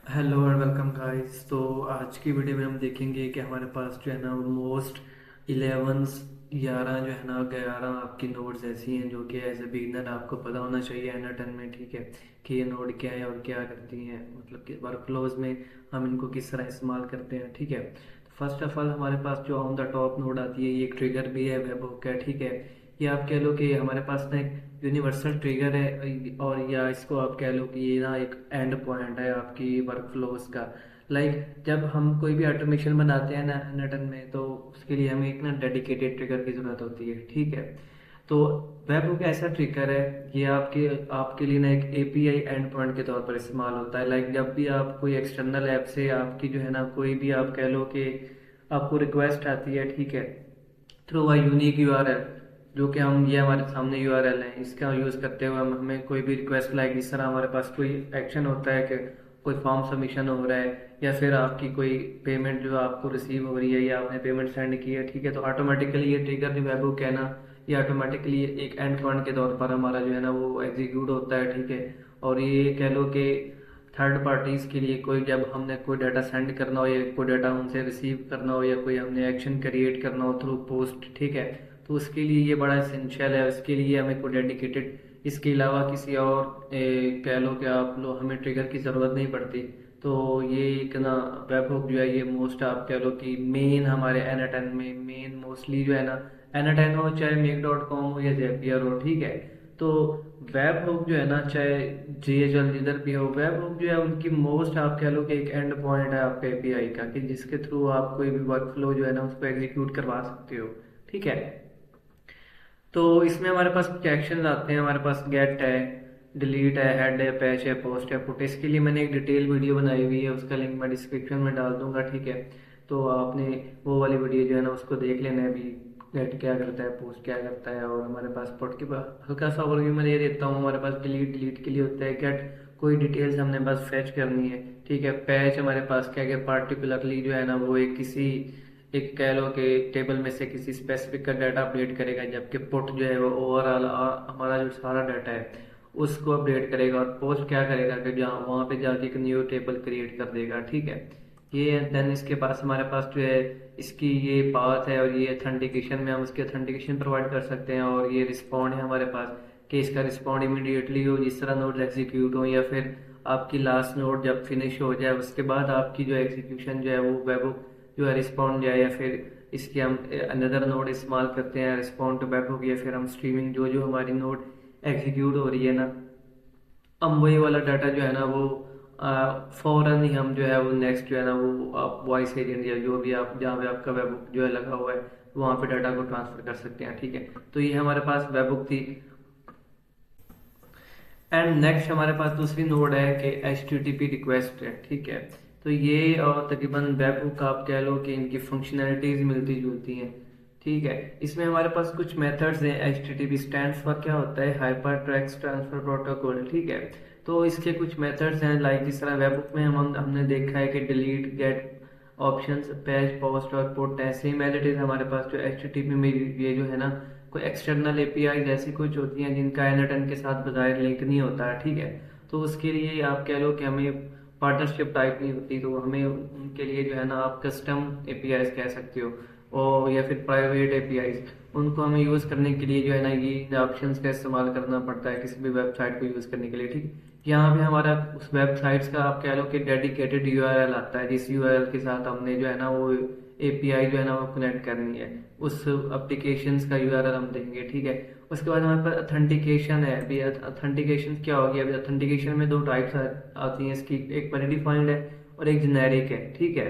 Hello and welcome guys. तो आज की वीडियो में हम देखेंगे कि हमारे पास जो है ना मोस्ट 11 11 जो है ना 11 आपकी नोड्स ऐसी हैं जो कि एज ए बिगिनर आपको पता होना चाहिए एनाटन में। ठीक है कि ये नोड क्या है और क्या करती हैं, मतलब कि वर्कफ्लोज में हम इनको किस तरह इस्तेमाल करते हैं। ठीक है, तो फर्स्ट ऑफ ऑल हमारे पास जो ऑन द टॉप नोड आती है ये एक ट्रिगर भी है, वेबहुक है। ठीक है, ये आप कह लो कि हमारे पास ना एक यूनिवर्सल ट्रिगर है, और या इसको आप कह लो कि ये ना एक एंड पॉइंट है आपकी वर्कफ्लोज का। जब हम कोई भी ऑटोमेशन बनाते हैं ना नटन में, तो उसके लिए हमें एक ना डेडिकेटेड ट्रिगर की जरूरत होती है। ठीक है, तो वेबहुक ऐसा ट्रिगर है, ये आपके आपके लिए ना एक एपीआई एंड पॉइंट के तौर पर इस्तेमाल होता है। जब भी आप कोई एक्सटर्नल ऐप से आपकी जो है ना कोई भी आप कह लो कि आपको रिक्वेस्ट आती है, ठीक है, थ्रू अ यूनिक यूआरएल, जो कि हम ये हमारे सामने यूआरएल है, इसका यूज़ करते हुए हम हमें कोई भी रिक्वेस्ट जिस तरह हमारे पास कोई एक्शन होता है कि कोई फॉर्म सबमिशन हो रहा है या फिर आपकी कोई पेमेंट जो आपको रिसीव हो रही है या आपने पेमेंट सेंड की है। ठीक है, तो ऑटोमेटिकली ये ट्रिगर जो वेबहुक है ना, ये ऑटोमेटिकली एक एंड पॉइंट के तौर पर हमारा जो है ना वो एग्जीक्यूट होता है। ठीक है, और ये कह लो कि थर्ड पार्टीज के लिए कोई जब हमने कोई डाटा सेंड करना हो या कोई डाटा उनसे रिसीव करना हो या कोई हमने एक्शन क्रिएट करना हो थ्रू पोस्ट, ठीक है, तो उसके लिए ये बड़ा इसेंशियल है। उसके लिए हमें कोई डेडिकेटेड, इसके अलावा किसी और कह लो कि आप लोग हमें ट्रिगर की ज़रूरत नहीं पड़ती। तो ये एक ना वेबहुक जो है ये मोस्ट आप कह लो कि मेन हमारे एनाटन में मेन मोस्टली जो है ना एनाटन हो चाहे मेक डॉट कॉम हो या जेपियर हो। ठीक है, तो वेब हुक जो है ना चाहे जीएचएल जिधर भी हो, वेब हुक जो है उनकी मोस्ट आप कह लो कि एक एंड पॉइंट है आपके एपीआई का, कि जिसके थ्रू आप कोई भी वर्क फ्लो जो है ना उसको एग्जीक्यूट करवा सकते हो। ठीक है, तो इसमें हमारे पास कुछ एक्शन आते हैं, हमारे पास गेट है, डिलीट है, हेड है, पैच है, पोस्ट है, पुट। इसके लिए मैंने एक डिटेल वीडियो बनाई हुई है, उसका लिंक मैं डिस्क्रिप्शन में डाल दूंगा। ठीक है, तो आपने वो वाली वीडियो जो है ना उसको देख लेना है। अभी गेट क्या करता है, पोस्ट क्या करता है, और हमारे पास पुट के पास हल्का सा ओवरव्यू मैं दे देता हूँ। हमारे पास डिलीट डिलीट के लिए होता है, गेट कोई डिटेल्स हमने बस फेच करनी है। ठीक है, पैच हमारे पास क्या है, पार्टिकुलरली जो है ना वो एक किसी एक कह लो कि टेबल में से किसी स्पेसिफिक का डाटा अपडेट करेगा, जबकि पुट जो है वो ओवरऑल हमारा जो सारा डाटा है उसको अपडेट करेगा। और पोस्ट क्या करेगा कि जहाँ वहाँ पे जाके एक न्यू टेबल क्रिएट कर देगा। ठीक है, ये देन इसके पास हमारे पास जो है इसकी ये पाथ है, और ये अथेंटिकेशन में हम उसकी अथेंटिकेशन प्रोवाइड कर सकते हैं। और ये रिस्पॉन्ड है हमारे पास कि इसका रिस्पॉन्ड इमीडिएटली हो जिस तरह नोड एग्जीक्यूट हो, या फिर आपकी लास्ट नोड जब फिनिश हो जाए उसके बाद आपकी जो एग्जीक्यूशन जो है वो वेबहुक जो है रिस्पॉन्ड जाए, या फिर इसके हम अनदर नोड इस्तेमाल करते हैं रिस्पॉन्ड टू वेबहुक, या फिर हम स्ट्रीमिंग जो जो हमारी नोड एग्जीक्यूट हो रही है ना, हम वही वाला डाटा जो है ना वो फौरन ही हम जो है वो नेक्स्ट जो है ना वो आप वॉइस एजेंट या जो भी आप जहाँ पे आपका वेबहुक जो है लगा हुआ है वहाँ पे डाटा को ट्रांसफर कर सकते हैं। ठीक है, तो ये हमारे पास वेबहुक थी। एंड नेक्स्ट हमारे पास दूसरी नोड है कि H T T P request है। ठीक है, तो ये और तकरीबन वेबहुक आप कह लो कि इनकी फंक्शनैलिटीज मिलती जुलती हैं। ठीक है, इसमें हमारे पास कुछ मेथड्स हैं। H T T P stand for क्या होता है, हाइपर टेक्स्ट ट्रांसफर प्रोटोकॉल। ठीक है, तो इसके कुछ मेथड्स हैं, जिस तरह वेबहुक में हमने देखा है कि delete, get, options, patch, post और पुट है। सेम एज इट इज हमारे पास जो एच टी टी पी में ये जो है ना कोई एक्सटर्नल एपीआई जैसी कुछ होती हैं जिनका एनाटन के साथ बजाय लिंक नहीं होता है। ठीक है, तो उसके लिए आप कह लो कि हमें पार्टनरशिप टाइप नहीं होती, तो हमें उनके लिए जो है ना आप कस्टम एपीआईज कह सकते हो, और या फिर प्राइवेट एपीआईज, उनको हमें यूज़ करने के लिए जो है ना ये ऑप्शंस का इस्तेमाल करना पड़ता है किसी भी वेबसाइट को यूज़ करने के लिए। ठीक है, यहाँ पे हमारा उस वेबसाइट्स का आप कह लो कि डेडिकेटेड यूआरएल आता है, जिस यूआरएल के साथ हमने जो है ना वो एपीआई जो है ना वो कनेक्ट करनी है, उस एप्लीकेशंस का यूआरएल हम देंगे। ठीक है, उसके बाद हमारे पास अथेंटिकेशन है। अभी अथेंटिकेशन क्या होगी, अभी अथेंटिकेशन में दो टाइप्स आती हैं इसकी, एक प्रीडिफाइंड है और एक जेनेरिक है। ठीक है,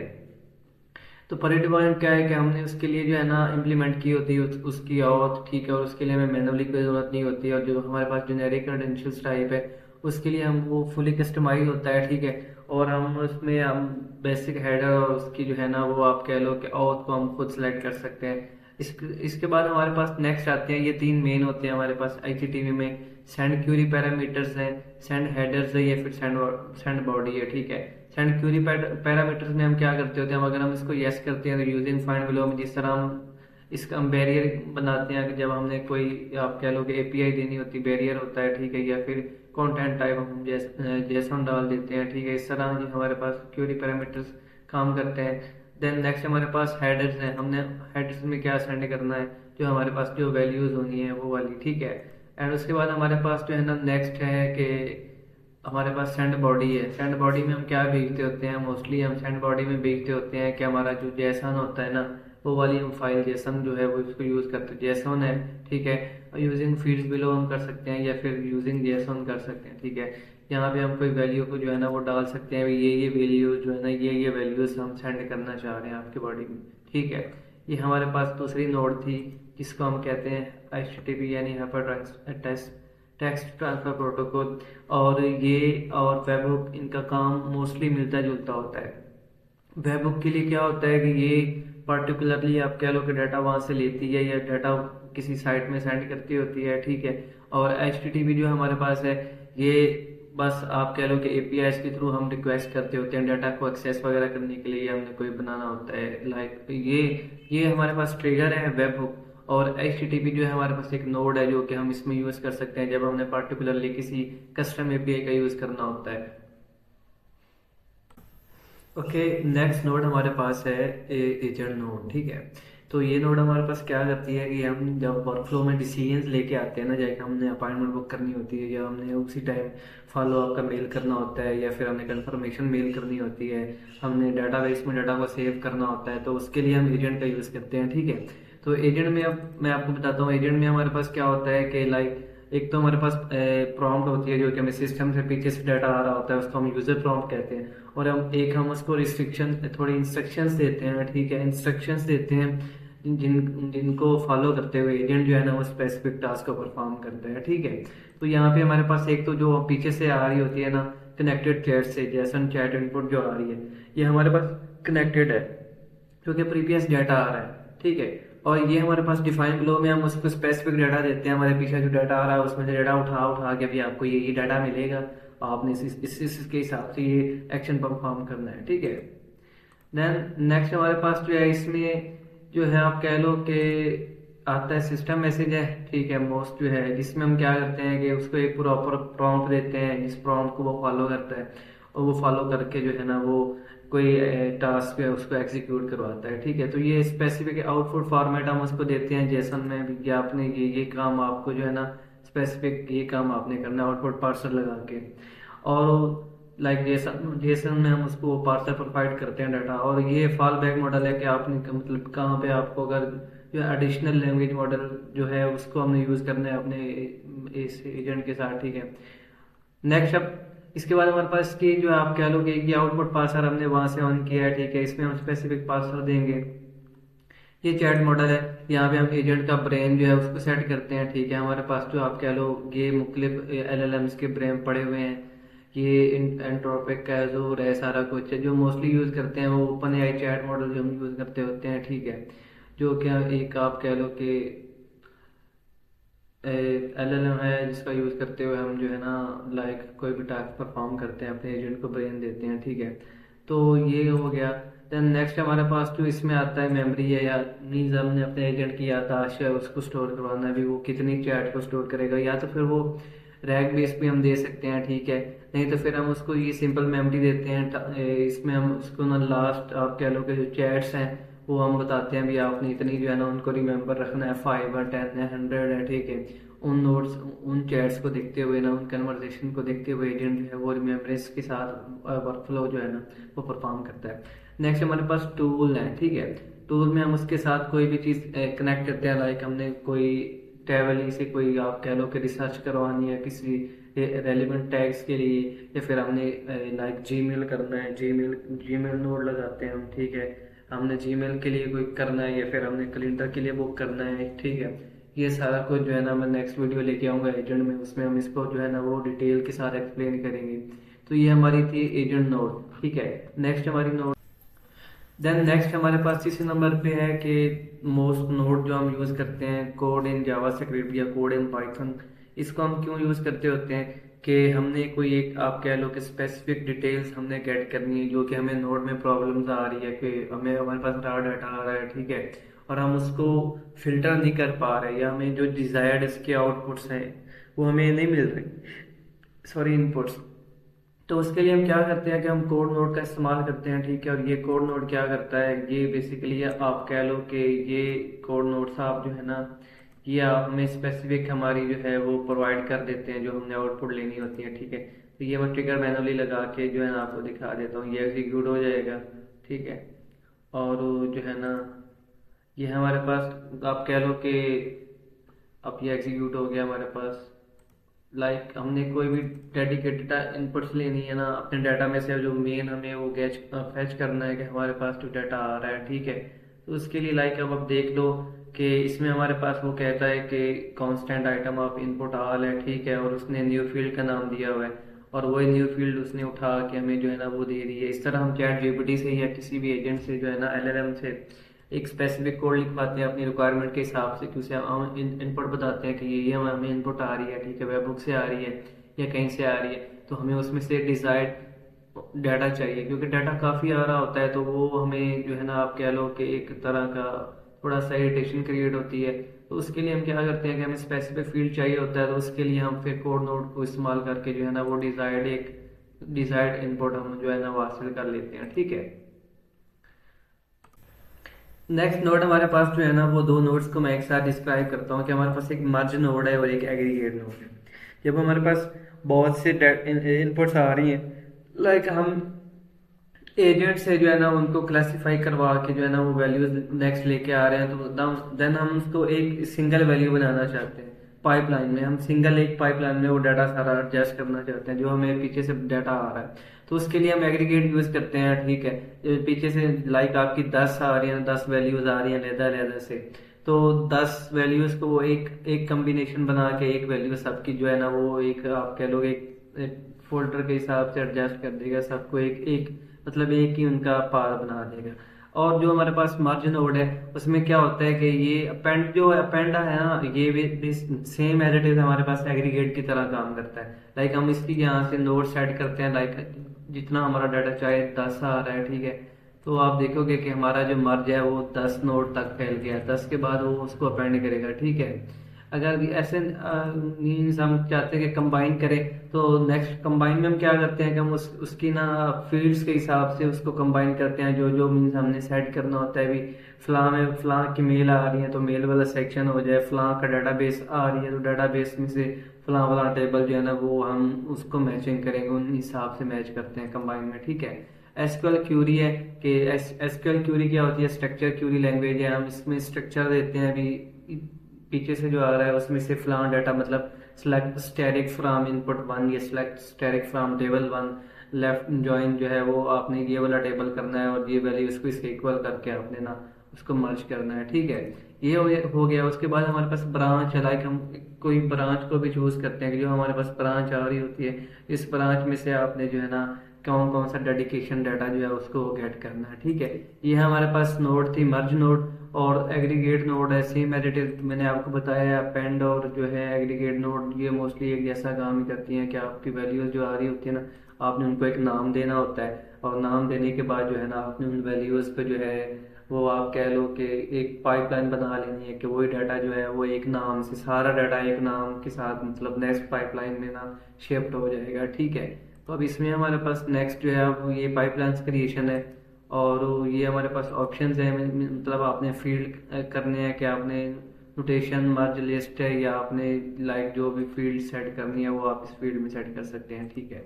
तो प्रीडिफाइंड क्या है कि हमने उसके लिए जो है ना इम्प्लीमेंट की होती है उसकी ऑथ। ठीक है, और उसके लिए हमें मैनुअली कोई जरूरत नहीं होती है। और जो हमारे पास जेनेरिक क्रेडेंशियल्स टाइप है उसके लिए हम वो फुली कस्टमाइज होता है। ठीक है, और हम उसमें हम बेसिक हेडर और उसकी जो है ना वो आप कह लो कि ऑथ को हम खुद सेलेक्ट कर सकते हैं। इसके बाद हमारे पास नेक्स्ट आते हैं, ये तीन मेन होते हैं हमारे पास आईसीटीवी में। सेंड क्यूरी पैरामीटर्स हैं, सेंड हेडर्स है, या फिर सेंड सेंड बॉडी है। ठीक है, सेंड क्यूरी पैरामीटर्स में हम क्या करते होते हैं, अगर हम इसको यस करते हैं तो यूजिंग फाइंड बिलो में जिस तरह हम इसका हम बैरियर बनाते हैं कि जब हमने कोई आप कह लो कि एपीआई देनी होती है बैरियर होता है। ठीक है, या फिर कंटेंट टाइप हम जेसन डाल देते हैं, ठीक है। इस तरह ये हमारे पास क्वेरी पैरामीटर्स काम करते हैं। देन नेक्स्ट हमारे पास हेडर्स हैं, हमने हेडर्स में क्या सेंड करना है, जो हमारे पास जो वैल्यूज होनी है वो वाली, ठीक है। एंड उसके बाद हमारे पास जो है ना नेक्स्ट है कि हमारे पास सेंड बॉडी है। सेंड बॉडी में हम क्या भेजते होते हैं, मोस्टली हम सेंड बॉडी में भेजते होते हैं कि हमारा जो जेसन होता है ना, वो वाली हम फाइल जेसन जो है वो इसको यूज़ करते हैं, जेसन है, ठीक है। यूजिंग फील्ड्स बिलो हम कर सकते हैं या फिर यूजिंग जेसन कर सकते हैं, ठीक है। यहाँ पे हम कोई वैल्यू को जो है ना वो डाल सकते हैं, ये वैल्यू जो है ना ये वैल्यूज हम सेंड करना चाह रहे हैं आपके बॉडी में, ठीक है। ये हमारे पास दूसरी नोड थी जिसको हम कहते हैं HTTP यानी टेक्स्ट ट्रांसफर प्रोटोकॉल। और ये और वेबहुक इनका काम मोस्टली मिलता जुलता होता है। वेबहुक के लिए क्या होता है कि ये पर्टिकुलरली आप कह लो कि डाटा वहां से लेती है या डाटा किसी साइट में सेंड करती होती है, ठीक है। और HTTP जो हमारे पास है, ये बस आप कह लो कि APIs के थ्रू हम रिक्वेस्ट करते होते हैं डाटा को एक्सेस वगैरह करने के लिए, हमने कोई बनाना होता है लाइक ये हमारे पास ट्रिगर है वेबहुक। और HTTP जो है हमारे पास एक नोड है जो कि हम इसमें यूज कर सकते हैं जब हमने पर्टिकुलरली किसी कस्टम API का यूज करना होता है। ओके, नेक्स्ट नोड हमारे पास है एजेंट नोड, ठीक है। तो ये नोड हमारे पास क्या करती है कि हम जब वर्कफ्लो में डिसीजंस लेके आते हैं ना, जैसे हमने अपॉइंटमेंट बुक करनी होती है या हमने उसी टाइम फॉलो अप का मेल करना होता है या फिर हमने कंफर्मेशन मेल करनी होती है, हमने डाटाबेस में डाटा को सेव करना होता है, तो उसके लिए हम एजेंट का यूज़ करते हैं, ठीक है। तो एजेंट में अब मैं आपको बताता हूँ, एजेंट में हमारे पास क्या होता है कि लाइक एक तो हमारे पास प्रॉम्प्ट होती है जो कि हमें सिस्टम से पीछे से डाटा आ रहा होता है, उसको हम यूजर प्रॉम्प्ट कहते हैं। और हम उसको रिस्ट्रिक्शन थोड़ी इंस्ट्रक्शंस देते हैं, ठीक है, इंस्ट्रक्शंस देते हैं जिनको फॉलो करते हुए एजेंट जो है ना वो स्पेसिफिक टास्क को परफॉर्म करता है, ठीक है। तो यहाँ पे हमारे पास एक तो जो पीछे से आ रही होती है ना कनेक्टेड चैट से, जैसन चैट इनपुट जो आ रही है ये हमारे पास कनेक्टेड है क्योंकि प्रीवियस डाटा आ रहा है, ठीक है। और ये हमारे पास डिफाइन फ्लो में हम उसको स्पेसिफिक डाटा देते हैं, हमारे पीछे जो डाटा आ रहा है उसमें से डाटा उठा उठा के भी आपको ये डाटा मिलेगा, आपने इसके हिसाब से ये एक्शन परफॉर्म करना है, ठीक है। देन नेक्स्ट हमारे पास जो है इसमें जो है आप कह लो कि आता है सिस्टम मैसेज है, ठीक है, मोस्ट जो है जिसमें हम क्या करते हैं कि उसको एक प्रॉपर प्रॉम्प्ट देते हैं, जिस प्रॉम्प्ट को वो फॉलो करता है और वो फॉलो करके जो है ना वो कोई टास्क है उसको एग्जीक्यूट करवाता है, ठीक है। तो ये स्पेसिफिक आउटपुट फॉर्मेट हम उसको देते हैं जेसन में भी कि आपने ये काम आपको जो है ना स्पेसिफिक ये काम आपने करना है आउटपुट पार्सर लगा के। और लाइक जेसन जेसन में हम उसको पार्सर प्रोवाइड करते हैं डाटा। और ये फॉल बैक मॉडल है कि आपने मतलब कहाँ पे आपको अगर जो एडिशनल लैंग्वेज मॉडल जो है उसको हमने यूज़ करना है अपने इस एजेंट के साथ, ठीक है। नेक्स्ट अब इसके बाद हमारे पास की जो आप कह लो कि आउटपुट पार्सर हमने वहां से ऑन किया है, ठीक है। इसमें हम स्पेसिफिक पार्सर देंगे, ये चैट मॉडल है। यहाँ पे हम एजेंट का ब्रेन जो है उसको सेट करते हैं, ठीक है। हमारे पास जो आप कह लो ये मुख्तलिफ LLMs के ब्रेन पड़े हुए हैं, ये एंट्रोपिक का जो है सारा कुछ है। जो मोस्टली यूज करते हैं वो ओपन एआई चैट मॉडल जो हम यूज करते होते हैं, ठीक है। जो क्या एक आप कह लो कि LLM है जिसका यूज करते हुए हम जो है ना लाइक कोई भी टास्क परफॉर्म करते हैं, अपने एजेंट को ब्रेन देते हैं, ठीक है। तो ये हो गया। देन नेक्स्ट हमारे पास जो इसमें आता है मेमोरी है, या मीन्स हमने अपने एजेंट की याददाश्त है उसको स्टोर करवाना है, भी वो कितनी चैट को स्टोर करेगा, या तो फिर वो रैक बेस पे हम दे सकते हैं, ठीक है। नहीं तो फिर हम उसको ये सिंपल मेमोरी देते हैं, इसमें हम उसको ना लास्ट आप कह लो कि जो चैट्स हैं वो हम बताते हैं भी आपने इतनी जो है ना उनको रिमेम्बर रखना है, 5 है, 10 है, 100 है, ठीक है। उन नोट्स उन चैट्स को देखते हुए ना उन कन्वर्सेशन को देखते हुए एजेंट जो है वो रिमेम्बरेंस के साथ वर्कफ्लो जो है ना वो परफॉर्म करता है। नेक्स्ट हमारे पास टूल है, ठीक है। टूल में हम उसके साथ कोई भी चीज़ कनेक्ट करते हैं, लाइक हमने कोई ट्रैवल से कोई आप कह लो कि रिसर्च करवानी है किसी रेलिवेंट टैग्स के लिए, या फिर हमने लाइक जीमेल करना है, जीमेल नोड लगाते हैं हम, ठीक है। हमने जीमेल के लिए कोई करना है या फिर हमने कैलेंडर के लिए बुक करना है, ठीक है। ये सारा कुछ जो है ना मैं नेक्स्ट वीडियो लेके आऊँगा एजेंट में, उसमें हम इसको जो है ना वो डिटेल के साथ एक्सप्लेन करेंगे। तो ये हमारी थी एजेंट नोड, ठीक है। नेक्स्ट हमारी नोड देन नेक्स्ट हमारे पास तीसरे नंबर पे है कि मोस्ट नोड जो हम यूज़ करते हैं कोड इन जावास्क्रिप्ट या कोड इन पाइथन। इसको हम क्यों यूज़ करते होते हैं कि हमने कोई एक आप कह लो कि स्पेसिफिक डिटेल्स हमने गेट करनी है जो कि हमें नोड में प्रॉब्लम्स आ रही है कि हमारे पास रॉ डाटा आ रहा है, ठीक है, और हम उसको फिल्टर नहीं कर पा रहे या हमें जो डिजायर्ड इसके आउटपुट्स हैं वो हमें नहीं मिल रहे। Sorry inputs. तो उसके लिए हम क्या करते हैं कि हम कोड नोड का इस्तेमाल करते हैं, ठीक है। और ये कोड नोड क्या करता है, ये बेसिकली आप कह लो कि ये कोड नोड्स आप जो है ना, ये आप हमें स्पेसिफिक हमारी जो है वो प्रोवाइड कर देते हैं, जो हमने आउटपुट लेनी होती है, ठीक है। तो ये मैं ट्रिगर मैनुअली लगा के जो है ना आपको दिखा देता हूँ, ये एग्जीक्यूट हो जाएगा, ठीक है। और जो है ना, ये हमारे पास आप कह लो कि अब ये एग्जीक्यूट हो गया हमारे पास। हमने कोई भी डेडिकेटेड इनपुट्स लेनी है ना अपने डाटा में से, जो मेन हमें वो गैच फैच करना है कि हमारे पास जो डाटा आ रहा है, ठीक है। तो उसके लिए अब आप देख लो कि इसमें हमारे पास वो कहता है कि कांस्टेंट आइटम ऑफ इनपुट आल है, ठीक है। और उसने न्यू फील्ड का नाम दिया हुआ है, और वही न्यू फील्ड उसने उठा के हमें जो है ना वो दे रही है। इस तरह हम चैट जीपीटी से या किसी भी एजेंट से जो है ना एलएलएम से एक स्पेसिफिक कोड लिखवाते हैं अपनी रिक्वायरमेंट के हिसाब से, कि उसे हम इनपुट बताते हैं कि ये हमें इनपुट आ रही है, ठीक है, वेब बुक से आ रही है या कहीं से आ रही है। तो हमें उसमें से डिजायर्ड डाटा चाहिए, क्योंकि डाटा काफ़ी आ रहा होता है, तो वो हमें जो है ना आप कह लो कि एक तरह का थोड़ा सा इरिटेशन क्रिएट होती है। तो उसके लिए हम क्या करते हैं कि हमें स्पेसिफिक फील्ड चाहिए होता है, तो उसके लिए हम फिर कोड नोड को इस्तेमाल करके जो है ना वो डिजायर्ड इनपुट हम जो है ना वो हासिल कर लेते हैं, ठीक है। नेक्स्ट नोड हमारे पास जो है ना वो दो नोड्स को मैं एक साथ डिस्क्राइब करता हूँ, कि हमारे पास एक मर्ज नोड है और एक एग्रीगेट नोड है। जब हमारे पास बहुत से इनपुट्स आ रही हैं, हम एजेंट से जो है ना उनको क्लासिफाई करवा के जो है ना वो वैल्यूज नेक्स्ट लेके आ रहे हैं, तो देन हम उसको एक सिंगल वैल्यू बनाना चाहते हैं। पाइपलाइन में हम सिंगल एक पाइपलाइन में वो डाटा सारा एडजस्ट करना चाहते हैं, जो हमें पीछे से डाटा आ रहा है। तो उसके लिए हम एग्रीगेट यूज करते हैं, ठीक है। पीछे से आपकी 10 आ रही है, 10 वैल्यूज आ रही हैं लेदर लेदर से। तो 10 वैल्यूज को वो एक एक कम्बिनेशन बना के एक वैल्यू सबकी जो है ना वो एक आप कह लो एक फोल्डर के हिसाब से एडजस्ट कर देगा सबको, एक एक मतलब एक ही उनका पार बना देगा। और जो हमारे पास मर्ज नोड है उसमें क्या होता है कि ये अपेंड है ना, ये भी सेम एज इट इज हमारे पास एग्रीगेट की तरह काम करता है। हम इसकी यहाँ से नोड सेट करते हैं, जितना हमारा डाटा चाहे 10 आ रहा है, ठीक है। तो आप देखोगे कि हमारा जो मर्ज है वो 10 नोड तक फैल गया, 10 के बाद वो उसको अपेंड करेगा, ठीक है। अगर ऐसे मीन्स हम चाहते हैं कि कंबाइन करें, तो नेक्स्ट कंबाइन में हम क्या करते हैं कि हम उसकी ना फील्ड्स के हिसाब से उसको कंबाइन करते हैं, जो जो मीन्स हमने सेट करना होता है। भी फलां में फलां की मेल आ रही है तो मेल वाला सेक्शन हो जाए, फलां का डाटाबेस आ रही है तो डाटाबेस में से फलां वाला टेबल जो है ना वो हम उसको मैचिंग करेंगे, उन हिसाब से मैच करते हैं कंबाइन में, ठीक है। एसक्यूएल क्यूरी है कि एसक्यूएल क्यूरी क्या होती है, स्ट्रक्चर क्यूरी लैंग्वेज है। हम इसमें स्ट्रक्चर देते हैं, अभी पीछे से जो आ रहा है उसमें से फलां डाटा मतलब select static from input one या select static from table one, left join जो है वो आपने ये वाला टेबल करना है और ये वैल्यू इसको इसके इक्वल करके आपने ना उसको मर्ज करना है, ठीक है। ये हो गया। उसके बाद हमारे पास ब्रांच है, हम कोई ब्रांच को भी चूज करते हैं कि जो हमारे पास ब्रांच आ रही होती है, इस ब्रांच में से आपने जो है ना कौन कौन सा डेडिकेशन डाटा जो है उसको गेट करना है, ठीक है। ये हमारे पास नोड थी मर्ज नोड। और एग्रीगेट नोड है सेम एज इट इज, मैंने आपको बताया अपेंड और जो है एग्रीगेट नोड ये मोस्टली एक जैसा काम ही करती हैं कि आपकी वैल्यूज जो आ रही होती है ना, आपने उनको एक नाम देना होता है, और नाम देने के बाद जो है ना आपने उन वैल्यूज पे जो है वो आप कह लो कि एक पाइपलाइन बना लेनी है, कि वही डाटा जो है वो एक नाम से सारा डाटा एक नाम के साथ मतलब नेक्स्ट पाइपलाइन में ना शिफ्ट हो जाएगा, ठीक है। तो अब इसमें हमारे पास नेक्स्ट जो है अब ये पाइपलाइंस क्रिएशन है, और ये हमारे पास ऑप्शंस है। मतलब आपने फील्ड करने हैं कि आपने नोटेशन मर्ज लिस्ट है, या आपने जो भी फील्ड सेट करनी है वो आप इस फील्ड में सेट कर सकते हैं, ठीक है।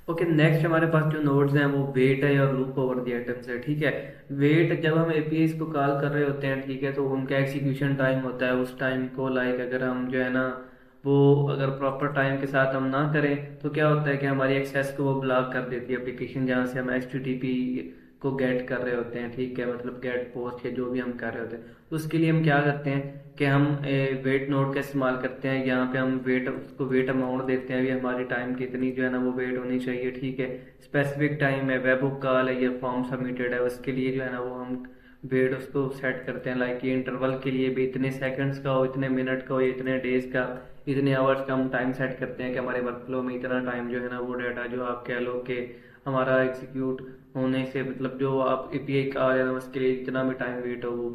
ओके, नेक्स्ट हमारे पास जो नोड्स हैं वो वेट है और लूप ओवर द आइटम्स है, ठीक है। वेट जब हम एपीआई को कॉल कर रहे होते हैं, ठीक है, तो उनका एग्जीक्यूशन टाइम होता है, उस टाइम को अगर हम जो है ना वो अगर प्रॉपर टाइम के साथ हम ना करें तो क्या होता है कि हमारी एक्सेस को वो ब्लॉक कर देती है एप्लीकेशन, जहाँ से हम HTTP को गेट कर रहे होते हैं, ठीक है, मतलब गेट पोस्ट या जो भी हम कर रहे होते हैं। तो उसके लिए हम क्या करते हैं कि हम वेट नोड का इस्तेमाल करते हैं। यहाँ पे हम उसको वेट अमाउंट देते हैं, भी हमारी टाइम की इतनी जो है ना वो वेट होनी चाहिए, ठीक है। स्पेसिफिक टाइम है, वेब बुक कॉल है या फॉर्म सबमिटेड है, उसके लिए जो है ना वो हम वेट उसको सेट करते हैं। ये इंटरवल के लिए भी इतने सेकंड्स का हो, इतने मिनट का हो, इतने डेज का, इतने आवर्स का हम टाइम सेट करते हैं कि हमारे वर्कफ्लो में इतना टाइम जो है ना वो डाटा जो आप कह लो कि हमारा एग्जीक्यूट होने से मतलब जो आप एपीआई कॉल है ना उसके लिए इतना भी टाइम वेट हो वो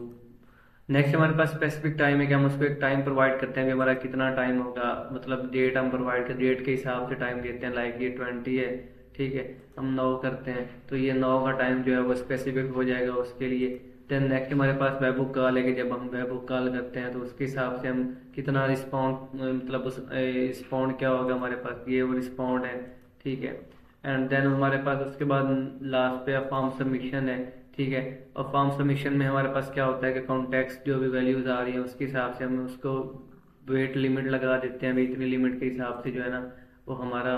नेक्स्ट हमारे पास स्पेसिफिक टाइम है कि हम उसको एक टाइम प्रोवाइड करते हैं कि हमारा कितना टाइम होगा, मतलब डेट हम प्रोवाइड कर डेट के हिसाब से टाइम देते हैं, लाइक ये 20 है, ठीक है, हम 9 करते हैं तो ये 9 का टाइम जो है वो स्पेसिफिक हो जाएगा उसके लिए। देन नेक्स्ट हमारे पास वेबहुक कॉल है कि जब हम वेबहुक कॉल करते हैं तो उसके हिसाब से हम कितना रिस्पॉन्ड, मतलब उस रिस्पॉन्ड क्या होगा हमारे पास, ये वो रिस्पॉन्ड है, ठीक है। एंड देन हमारे पास उसके बाद लास्ट पे फॉर्म सबमिशन है, ठीक है। और फॉर्म सबमिशन में हमारे पास क्या होता है कि कॉन्टेक्स्ट जो भी वैल्यूज आ रही है उसके हिसाब से हम उसको वेट लिमिट लगा देते हैं, भाई इतनी लिमिट के हिसाब से जो है ना वो हमारा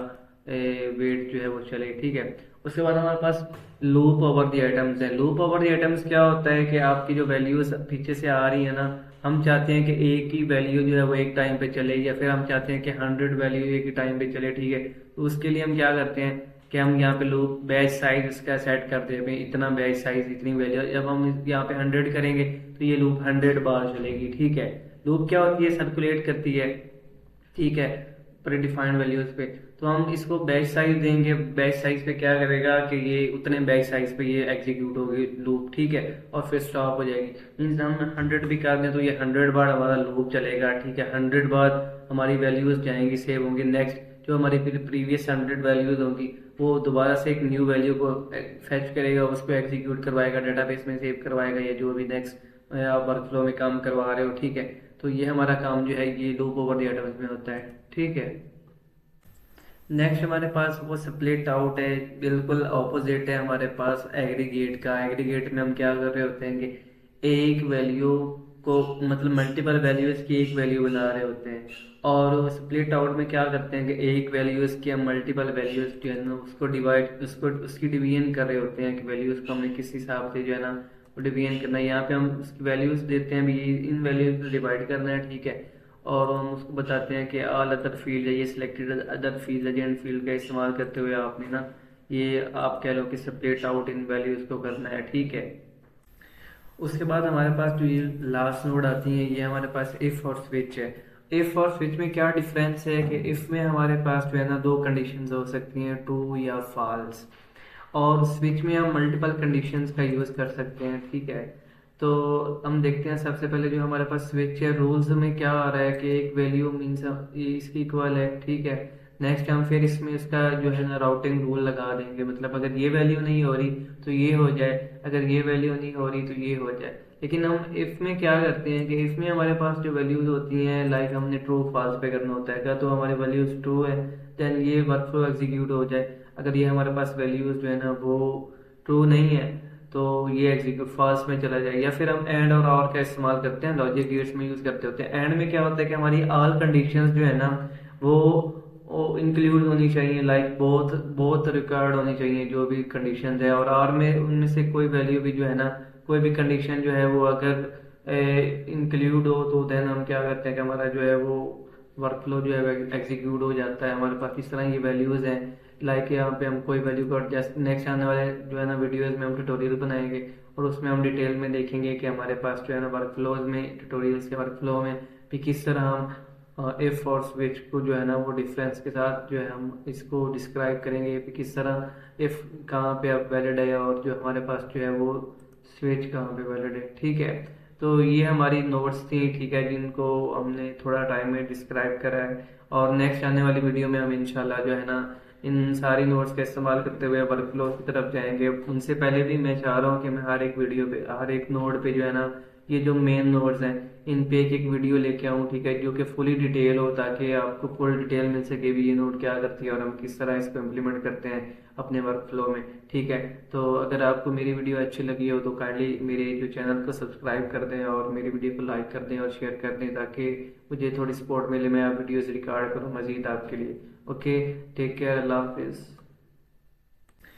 वेट जो है वो चले, ठीक है। उसके बाद हमारे पास लूप ओवर द आइटम्स है। लूप ओवर द आइटम्स क्या होता है कि आपकी जो वैल्यूज पीछे से आ रही है ना, हम चाहते हैं कि एक ही वैल्यू जो है वो एक टाइम पे चले, या फिर हम चाहते हैं कि 100 वैल्यू एक ही टाइम पे चले, ठीक है। तो उसके लिए हम क्या करते हैं कि हम यहाँ पे लूप बैच साइज इसका सेट कर देते हैं, इतना बैच साइज इतनी वैल्यू, जब हम यहाँ पे 100 करेंगे तो ये लूप 100 बार चलेगी, ठीक है। लूप क्या होती है, सर्कुलेट करती है, ठीक है, प्रीडिफाइंड वैल्यूज पे। तो हम इसको बैच साइज देंगे, बैच साइज पे क्या करेगा कि ये उतने बैच साइज पे ये एग्जीक्यूट होगी लूप, ठीक है, और फिर स्टॉप हो जाएगी। मीन्स हम 100 भी कर दें तो ये 100 बार हमारा लूप चलेगा, ठीक है। 100 बार हमारी वैल्यूज जाएंगी, सेव होंगी। नेक्स्ट जो हमारी प्रीवियस 100 वैल्यूज होंगी वो दोबारा से एक न्यू वैल्यू को फेच करेगा, उसको एग्जीक्यूट करवाएगा, डेटाबेस में सेव करवाएगा, या जो भी नेक्स्ट आप वर्कफ्लो में काम करवा रहे हो, ठीक है। तो ये हमारा काम जो है ये लूप ओवर द आइटम्स में होता है, ठीक है। नेक्स्ट हमारे पास वो स्प्लिट आउट है, बिल्कुल ऑपोजिट है हमारे पास एग्रीगेट का। एग्रीगेट में हम क्या कर रहे होते हैं कि एक वैल्यू को, मतलब मल्टीपल वैल्यूज की एक वैल्यू बना रहे होते हैं, और स्प्लिट आउट में क्या करते हैं कि एक वैल्यूज की हम मल्टीपल वैल्यूज जो है ना उसको डिवाइड, उसको उसकी डिवीजन कर रहे होते हैं कि वैल्यूज को हमने किस हिसाब से जो है ना वो डिवीजन करना है। यहाँ पे हम उसकी वैल्यूज देते हैं, भी इन वैल्यूज को डिवाइड करना है, ठीक है। और हम उसको बताते हैं कि ऑल अदर फील्ड है, ये selected other field agent field का इस्तेमाल करते हुए आपने ना ये आप कह लो कि सेपरेट आउट इन वैल्यूज को करना है, ठीक है। उसके बाद हमारे पास जो ये लास्ट नोड आती है ये हमारे पास इफ और स्विच है। इफ और स्विच में क्या डिफरेंस है कि इफ में हमारे पास जो है ना दो कंडीशंस हो सकती हैं, ट्रू या फॉल्स, और स्विच में हम मल्टीपल कंडीशंस का यूज कर सकते हैं, ठीक है। तो हम देखते हैं सबसे पहले जो हमारे पास स्विच है, रूल्स में क्या आ रहा है कि एक वैल्यू मीन्स ये इसकी इक्वल है, ठीक है। नेक्स्ट हम फिर इसमें इसका जो है ना राउटिंग रूल लगा देंगे, मतलब अगर ये वैल्यू नहीं हो रही तो ये हो जाए, अगर ये वैल्यू नहीं हो रही तो ये हो जाए। लेकिन हम इफ में क्या करते हैं कि इफ में हमारे पास जो वैल्यूज होती हैं, लाइक हमने ट्रू फॉल्स पे करना होता है, क्या तो हमारी वैल्यूज ट्रू है देन ये वर्कफ्लो एग्जीक्यूट हो जाए। अगर ये हमारे पास वैल्यूज जो है ना वो ट्रू नहीं है तो ये एग्जीक्यूट फॉल्स में चला जाए। या फिर हम एंड और का इस्तेमाल करते हैं, लॉजिक गेट्स में यूज करते होते हैं। एंड में क्या होता है कि हमारी ऑल कंडीशंस जो है ना वो इंक्लूड होनी चाहिए, लाइक बहुत बहुत रिक्वायर्ड होनी चाहिए जो भी कंडीशन है। और आर में उनमें से कोई वैल्यू भी जो है ना, कोई भी कंडीशन जो है वो अगर इंक्लूड हो तो देन हम क्या करते हैं कि हमारा जो है वो वर्कफ्लो जो है एग्जीक्यूट हो जाता है। हमारे पास इस तरह ये वैल्यूज हैं, लाइक यहाँ पे हम कोई वैल्यू को जस्ट नेक्स्ट आने वाले जो है ना वीडियोस में हम ट्यूटोरियल बनाएंगे और उसमें हम डिटेल में देखेंगे कि हमारे पास जो है ना वर्कफ्लोज में, ट्यूटोरियल्स के वर्कफ्लो में भी किस तरह हम इफ और स्विच को जो है ना वो डिफरेंस के साथ जो है हम इसको डिस्क्राइब करेंगे कि किस तरह इफ कहाँ पे अब वैलिड है और जो हमारे पास जो है वो स्विच कहाँ पे वैलिड है, ठीक है। तो ये हमारी नोट्स थी, ठीक है, जिनको हमने थोड़ा टाइम में डिस्क्राइब करा है। और नेक्स्ट आने वाली वीडियो में हम इंशाल्लाह जो है ना इन सारी नोट्स का इस्तेमाल करते हुए वर्कफ्लो की तरफ जाएंगे। उनसे पहले भी मैं चाह रहा हूँ कि मैं हर एक वीडियो पे, हर एक नोड पे जो है ना ये जो मेन नोड्स हैं इन पे एक वीडियो लेके आऊँ, ठीक है, जो कि फुली डिटेल हो, ताकि आपको फुल डिटेल मिल सके भी ये नोड क्या करती है और हम किस तरह इसको इम्प्लीमेंट करते हैं अपने वर्क फ्लो में, ठीक है। तो अगर आपको मेरी वीडियो अच्छी लगी हो तो काइंडली मेरे जो चैनल को सब्सक्राइब कर दें और मेरी वीडियो को लाइक कर दें और शेयर कर दें, ताकि मुझे थोड़ी सपोर्ट मिले, मैं आप वीडियोज़ रिकॉर्ड करूँ मज़ीद आपके लिए। ओके, टेक केयर, अल्लाह हाफिज़।